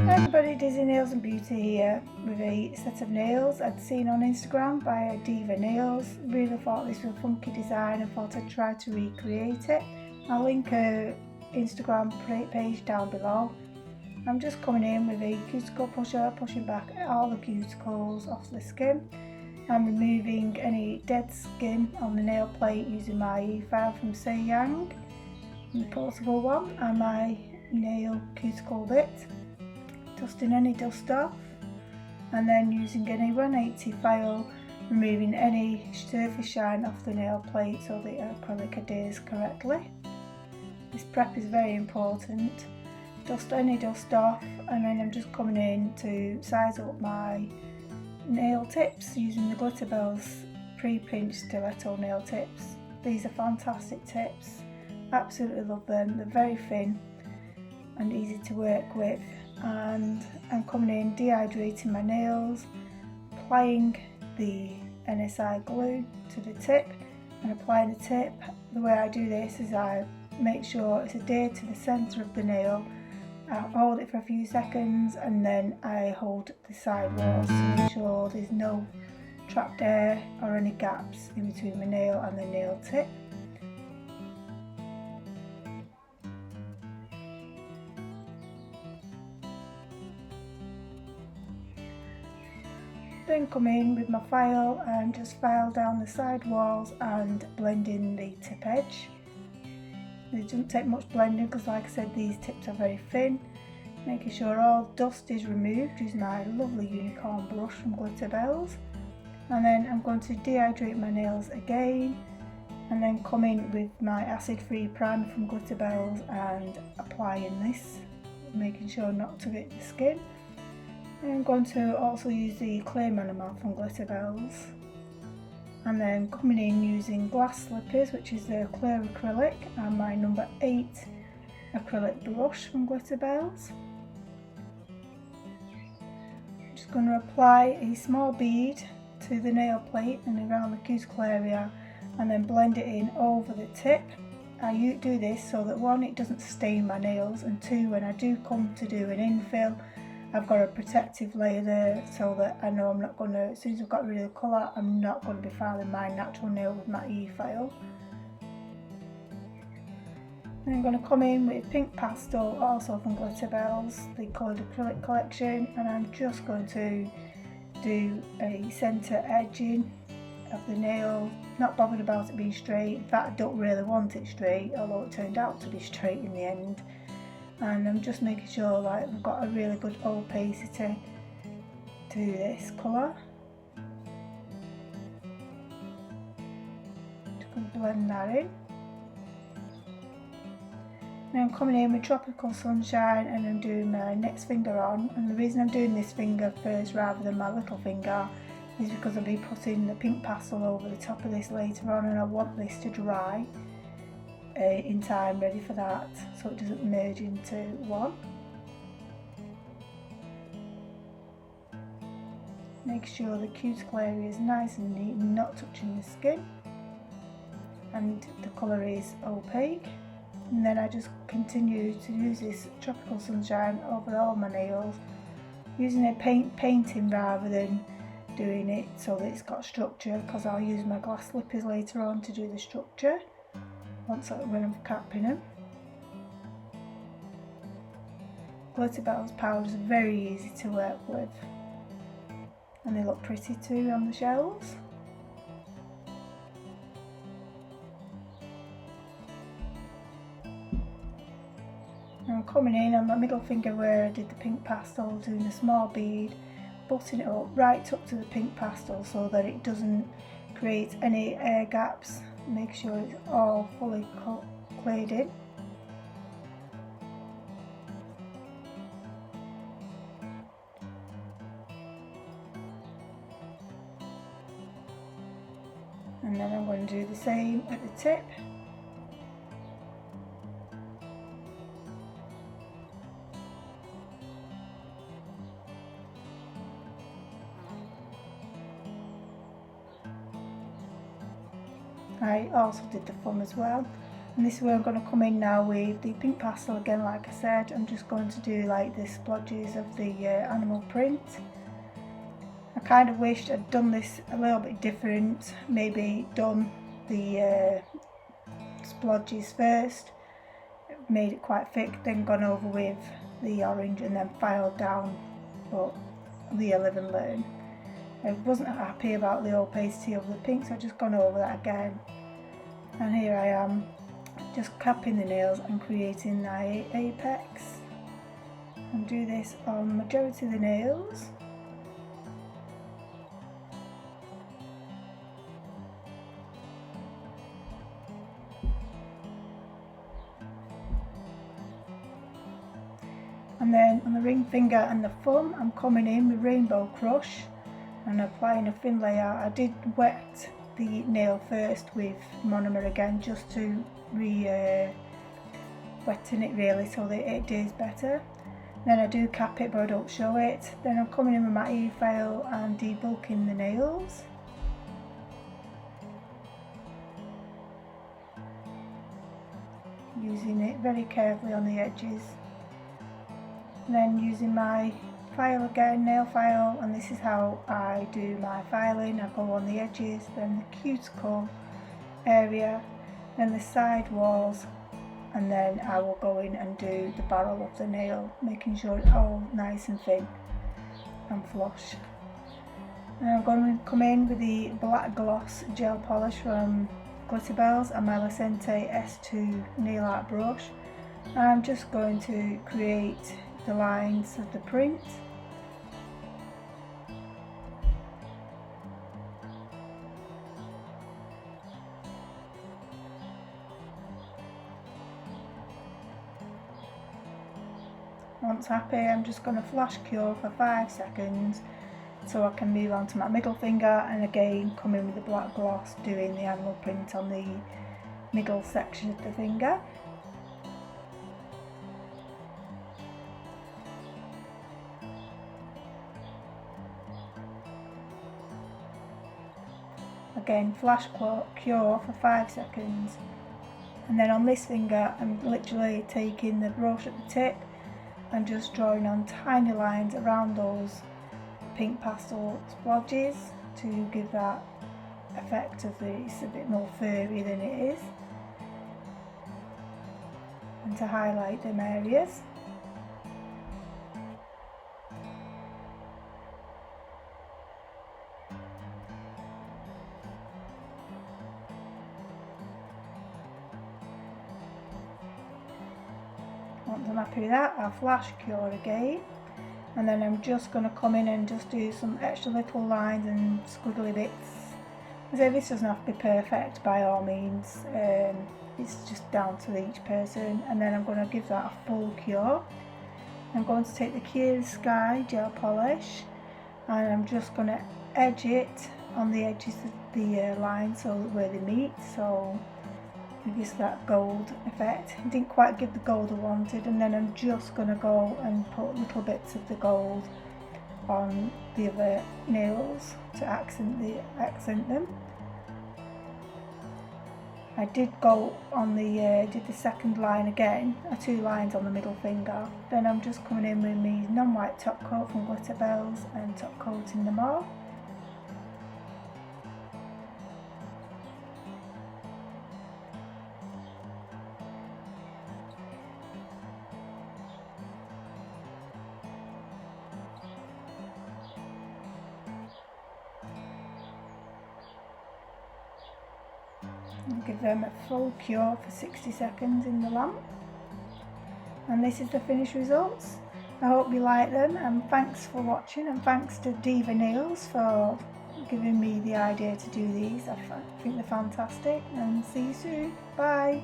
Hi everybody, Dizzy Nails and Beauty here with a set of nails I'd seen on Instagram by Diva Nails. Really thought this was a funky design and thought I'd try to recreate it. I'll link her Instagram page down below. I'm just coming in with a cuticle pusher, pushing back all the cuticles off the skin. I'm removing any dead skin on the nail plate using my e-file from Seiyang, the portable one, and my nail cuticle bit. Dusting any dust off, and then using any 180 file, removing any surface shine off the nail plate so the acrylic adheres correctly. This prep is very important. Dust any dust off, and then I'm just coming in to size up my nail tips using the Glitterbels pre-pinch stiletto nail tips. These are fantastic tips, absolutely love them. They're very thin and easy to work with. And I'm coming in, dehydrating my nails, applying the NSI glue to the tip and applying the tip. The way I do this is I make sure it's adhered to the centre of the nail. I hold it for a few seconds and then I hold the side walls to make sure there's no trapped air or any gaps in between my nail and the nail tip. Then come in with my file and just file down the side walls and blend in the tip edge. It doesn't take much blending because, like I said, these tips are very thin. Making sure all dust is removed using my lovely unicorn brush from Glitterbels. And then I'm going to dehydrate my nails again and then come in with my acid-free primer from Glitterbels and applying this, making sure not to hit the skin. I'm going to also use the Clay Manimal from Glitterbels, and then coming in using glass slippers, which is the clear acrylic, and my number 8 acrylic brush from Glitterbels. I'm just going to apply a small bead to the nail plate and around the cuticle area and then blend it in over the tip. I do this so that 1, it doesn't stain my nails, and 2, when I do come to do an infill, I've got a protective layer there so that I know I'm not going to, as soon as I've got rid of the colour, I'm not going to be filing my natural nail with my e-file. Then I'm going to come in with pink pastel, also from Glitterbels, the coloured acrylic collection, and I'm just going to do a centre edging of the nail, not bothered about it being straight. In fact, I don't really want it straight, although it turned out to be straight in the end. And I'm just making sure that we've got a really good opacity to this colour. Just going to blend that in. Now I'm coming in with Tropical Sunshine and I'm doing my next finger on, and the reason I'm doing this finger first rather than my little finger is because I'll be putting the pink pastel over the top of this later on, and I want this to dry in time, ready for that, so it doesn't merge into one. Make sure the cuticle area is nice and neat and not touching the skin, and the colour is opaque. And then I just continue to use this Tropical Sunshine over all my nails, using it painting rather than doing it so that it's got structure, because I'll use my glass slippers later on to do the structure when I'm capping them. Glitterbels powders are very easy to work with and they look pretty too on the shelves. I'm coming in on my middle finger where I did the pink pastel, doing a small bead, butting it up right up to the pink pastel so that it doesn't create any air gaps. Make sure it's all fully cleared in. And then I'm going to do the same at the tip. I also did the thumb as well. And this is where I'm going to come in now with the pink pastel again. Like I said, I'm just going to do like the splodges of the animal print. I kind of wished I'd done this a little bit different, maybe done the splodges first, made it quite thick, then gone over with the orange and then filed down, but the Live and Learn. I wasn't happy about the opacity of the pink, so I've just gone over that again. And here I am, just capping the nails and creating my apex. And do this on the majority of the nails. And then on the ring finger and the thumb, I'm coming in with Rainbow Crush and applying a thin layer. I did wet the nail first with monomer again, just to weten it really so that it stays better. Then I do cap it, but I don't show it. Then I'm coming in with my E-file and debulking the nails. Using it very carefully on the edges. And then using my file again, nail file, and this is how I do my filing. I go on the edges, then the cuticle area, then the side walls, and then I will go in and do the barrel of the nail, making sure it's all nice and thin and flush. And I'm going to come in with the black gloss gel polish from Glitterbels and my Lucente S2 nail art brush. I'm just going to create the lines of the print. Once happy, I'm just going to flash cure for 5 seconds so I can move on to my middle finger, and again come in with the black gloss doing the animal print on the middle section of the finger. Again, flash cure for 5 seconds, and then on this finger I'm literally taking the brush at the tip and just drawing on tiny lines around those pink pastel splodges to give that effect of it's a bit more furry than it is, and to highlight them areas. Once I'm happy with that, I'll flash cure again, and then I'm just going to come in and just do some extra little lines and squiggly bits. So this doesn't have to be perfect by all means, it's just down to each person. And then I'm going to give that a full cure. I'm going to take the Clear Sky gel polish and I'm just going to edge it on the edges of the line so where they meet, so it gives that gold effect. It didn't quite give the gold I wanted, and then I'm just going to go and put little bits of the gold on the other nails to accent them. I did go on the did the second line again, 2 lines on the middle finger. Then I'm just coming in with my non-white top coat from Glitterbels and top coating them all. And give them a full cure for 60 seconds in the lamp. And this is the finished results. I hope you like them, and thanks for watching, and thanks to Diva Nails for giving me the idea to do these. I think they're fantastic, and see you soon. Bye.